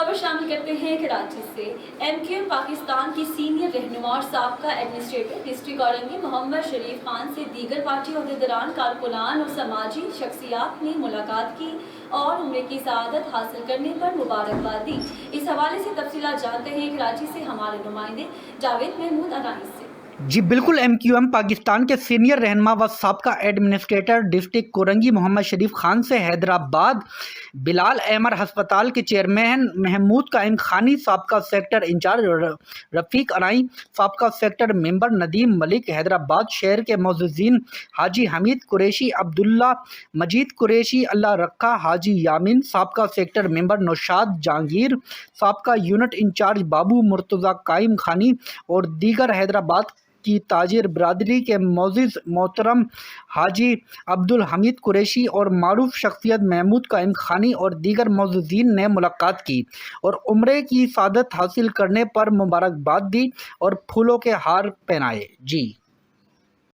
خبر شامل کرتے ہیں کراچی سے۔ MQM پاکستان کی سینئر رہنما اور سابقہ ایڈمنسٹریٹر ڈسٹرکٹ اورنگی محمد شریف خان سے دیگر پارٹی عہدیداران، کارکنان اور سماجی شخصیات نے ملاقات کی اور عمرے کی سعادت حاصل کرنے پر مبارکباد دی۔ اس حوالے سے تفصیلات جانتے ہیں کراچی سے ہمارے نمائندے جاوید محمود عنانی سے۔ جی بالکل، MQM پاکستان کے سینئر رہنما و سابقہ ایڈمنسٹریٹر ڈسٹرکٹ کورنگی محمد شریف خان سے حیدرآباد بلال احمر ہسپتال کے چیئرمین محمود قائم خانی، سابقہ سیکٹر انچارج رفیق عنائی، سابقہ سیکٹر ممبر ندیم ملک، حیدرآباد شہر کے معززین حاجی حمید قریشی، عبداللہ مجید قریشی، اللہ رکھا حاجی یامین، سابقہ سیکٹر ممبر نوشاد جہانگیر، سابقہ یونٹ انچارج بابو مرتضیٰ قائم خانی اور دیگر حیدرآباد کی تاجر برادری کے معزز محترم حاجی عبدالحمید قریشی اور معروف شخصیت محمود قائم خانی اور دیگر معززین نے ملاقات کی اور عمرے کی سعادت حاصل کرنے پر مبارکباد دی اور پھولوں کے ہار پہنائے۔ جی